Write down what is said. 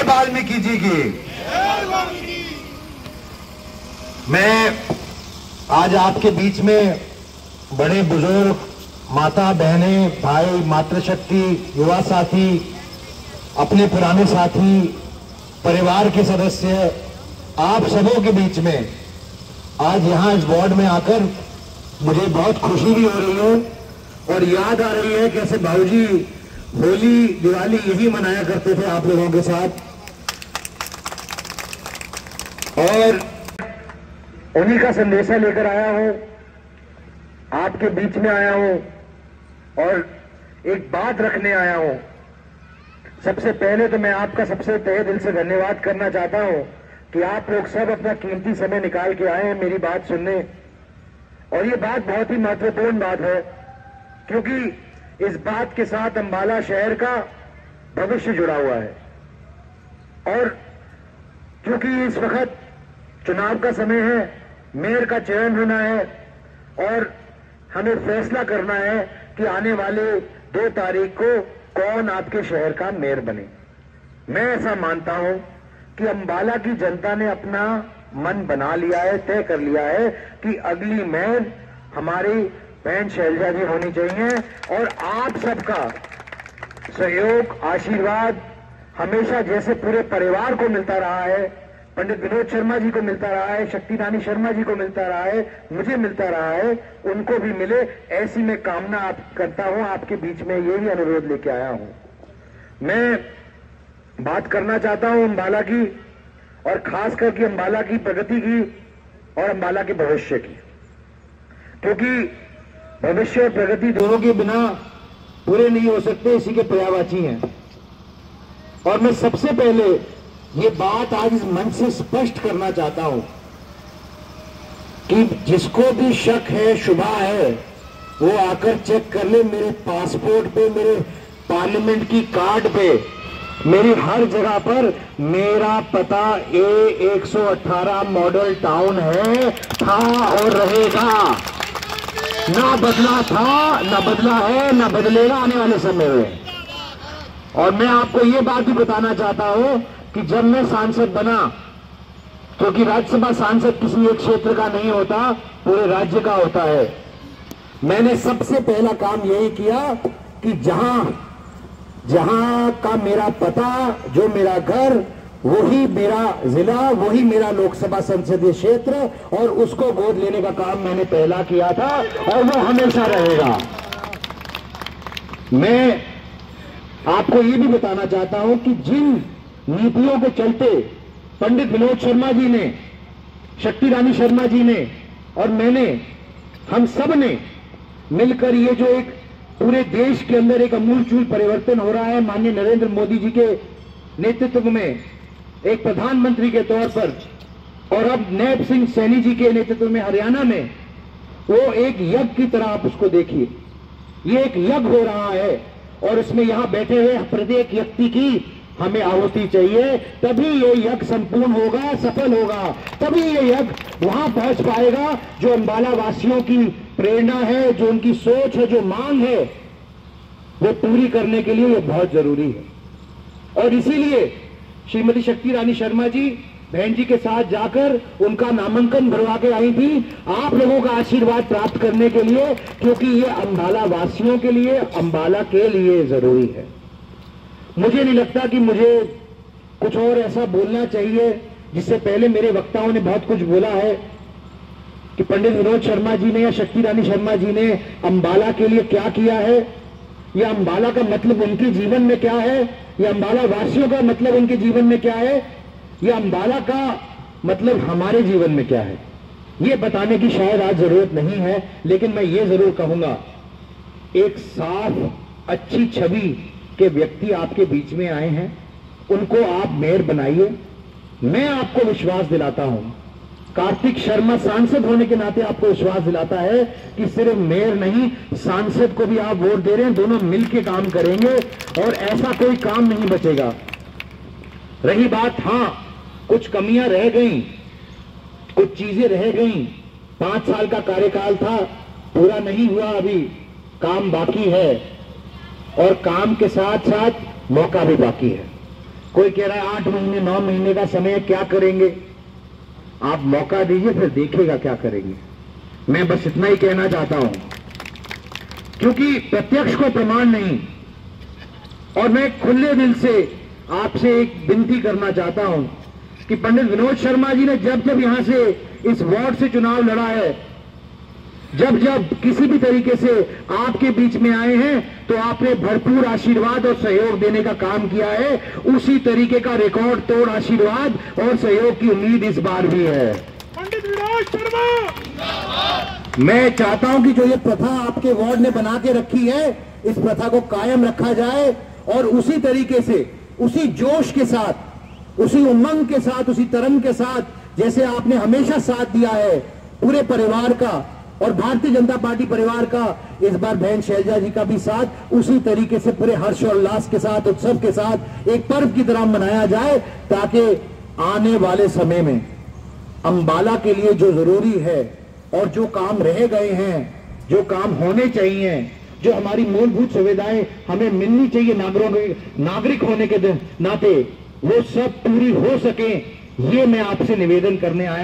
वाल्मीकि जी की। मैं आज आपके बीच में बड़े बुजुर्ग, माता बहनें, भाई, मातृशक्ति, युवा साथी, अपने पुराने साथी, परिवार के सदस्य, आप सबों के बीच में आज यहां इस वार्ड में आकर मुझे बहुत खुशी भी हो रही है और याद आ रही है कैसे भाऊजी होली दिवाली यही मनाया करते थे आप लोगों के साथ, और उन्हीं का संदेशा लेकर आया हूं, आपके बीच में आया हूं और एक बात रखने आया हूं। सबसे पहले तो मैं आपका सबसे तहे दिल से धन्यवाद करना चाहता हूं कि आप लोग सब अपना कीमती समय निकाल के आए हैं मेरी बात सुनने, और ये बात बहुत ही महत्वपूर्ण बात है क्योंकि इस बात के साथ अंबाला शहर का भविष्य जुड़ा हुआ है। और क्योंकि इस वक्त चुनाव का समय है, मेयर का चयन होना है और हमें फैसला करना है कि आने वाले 2 तारीख को कौन आपके शहर का मेयर बने। मैं ऐसा मानता हूं कि अंबाला की जनता ने अपना मन बना लिया है, तय कर लिया है कि अगली मेयर हमारी बहन शैलजा जी होनी चाहिए, और आप सबका सहयोग, आशीर्वाद हमेशा जैसे पूरे परिवार को मिलता रहा है, पंडित विनोद शर्मा जी को मिलता रहा है, शक्ति रानी शर्मा जी को मिलता रहा है, मुझे मिलता रहा है, उनको भी मिले, ऐसी मैं कामना आप करता हूं। आपके बीच में ये भी अनुरोध लेके आया हूं। मैं बात करना चाहता हूं अंबाला की, और खास करके अंबाला की प्रगति की और अंबाला के भविष्य की, क्योंकि भविष्य और प्रगति दोनों के बिना पूरे नहीं हो सकते, इसी के पर्यायवाची हैं। और मैं सबसे पहले ये बात आज इस मंच से स्पष्ट करना चाहता हूं कि जिसको भी शक है, शुबा है, वो आकर चेक कर ले। मेरे पासपोर्ट पे, मेरे पार्लियामेंट की कार्ड पे, मेरी हर जगह पर मेरा पता A118 मॉडल टाउन है, था और रहेगा। ना बदला था, ना बदला है, ना बदलेगा आने वाले समय में। और मैं आपको ये बात भी बताना चाहता हूं कि जब मैं सांसद बना, क्योंकि राज्यसभा सांसद किसी एक क्षेत्र का नहीं होता, पूरे राज्य का होता है, मैंने सबसे पहला काम यही किया कि जहां जहां का मेरा पता, जो मेरा घर, वही मेरा जिला, वही मेरा लोकसभा संसदीय क्षेत्र, और उसको गोद लेने का काम मैंने पहला किया था और वो हमेशा रहेगा। मैं आपको ये भी बताना चाहता हूं कि जिन नीतियों के चलते पंडित विनोद शर्मा जी ने, शक्ति रानी शर्मा जी ने और मैंने, हम सब ने मिलकर ये जो एक पूरे देश के अंदर एक अमूलचूल परिवर्तन हो रहा है, माननीय नरेंद्र मोदी जी के नेतृत्व में एक प्रधानमंत्री के तौर पर, और अब नैब सिंह सैनी जी के नेतृत्व में हरियाणा में, वो एक यज्ञ की तरह आप उसको देखिए। ये एक यज्ञ हो रहा है और इसमें यहां बैठे हुए प्रत्येक व्यक्ति की हमें आहुति चाहिए, तभी ये यज्ञ संपूर्ण होगा, सफल होगा, तभी ये यज्ञ वहां पहुंच पाएगा जो अंबाला वासियों की प्रेरणा है, जो उनकी सोच है, जो मांग है, वो पूरी करने के लिए ये बहुत जरूरी है। और इसीलिए श्रीमती शक्ति रानी शर्मा जी बहन जी के साथ जाकर उनका नामांकन भरवा के आई थी, आप लोगों का आशीर्वाद प्राप्त करने के लिए, क्योंकि ये अंबाला वासियों के लिए, अंबाला के लिए जरूरी है। मुझे नहीं लगता कि मुझे कुछ और ऐसा बोलना चाहिए, जिससे पहले मेरे वक्ताओं ने बहुत कुछ बोला है कि पंडित विनोद शर्मा जी ने या शक्ति रानी शर्मा जी ने अंबाला के लिए क्या किया है, या अंबाला का मतलब उनके जीवन में क्या है, या अंबाला वासियों का मतलब उनके जीवन में क्या है, या अंबाला का मतलब हमारे जीवन में क्या है। ये बताने की शायद आज जरूरत नहीं है, लेकिन मैं ये जरूर कहूंगा, एक साफ अच्छी छवि के व्यक्ति आपके बीच में आए हैं, उनको आप मेयर बनाइए। मैं आपको विश्वास दिलाता हूं, कार्तिक शर्मा सांसद होने के नाते आपको विश्वास दिलाता है कि सिर्फ मेयर नहीं, सांसद को भी आप वोट दे रहे हैं, दोनों मिलकर काम करेंगे और ऐसा कोई काम नहीं बचेगा। रही बात, हां कुछ कमियां रह गई, कुछ चीजें रह गई, 5 साल का कार्यकाल था, पूरा नहीं हुआ, अभी काम बाकी है और काम के साथ साथ मौका भी बाकी है। कोई कह रहा है 8 महीने 9 महीने का समय, क्या करेंगे? आप मौका दीजिए, फिर देखिएगा क्या करेंगे। मैं बस इतना ही कहना चाहता हूं, क्योंकि प्रत्यक्ष को प्रमाण नहीं। और मैं खुले दिल से आपसे एक विनती करना चाहता हूं कि पंडित विनोद शर्मा जी ने जब जब यहां से इस वार्ड से चुनाव लड़ा है, जब जब किसी भी तरीके से आपके बीच में आए हैं, तो आपने भरपूर आशीर्वाद और सहयोग देने का काम किया है। उसी तरीके का रिकॉर्ड तोड़ आशीर्वाद और सहयोग की उम्मीद इस बार भी है। पंडित विनोद शर्मा, मैं चाहता हूं कि जो ये प्रथा आपके वार्ड ने बना के रखी है, इस प्रथा को कायम रखा जाए और उसी तरीके से, उसी जोश के साथ, उसी उमंग के साथ, उसी तरंग के साथ जैसे आपने हमेशा साथ दिया है पूरे परिवार का और भारतीय जनता पार्टी परिवार का, इस बार बहन शैलजा जी का भी साथ उसी तरीके से पूरे हर्ष और उल्लास के साथ, उत्सव के साथ एक पर्व की तरह मनाया जाए, ताकि आने वाले समय में अंबाला के लिए जो जरूरी है और जो काम रह गए हैं, जो काम होने चाहिए, जो हमारी मूलभूत सुविधाएं हमें मिलनी चाहिए नागरिक होने के नाते, वो सब पूरी हो सके, ये मैं आपसे निवेदन करने आया।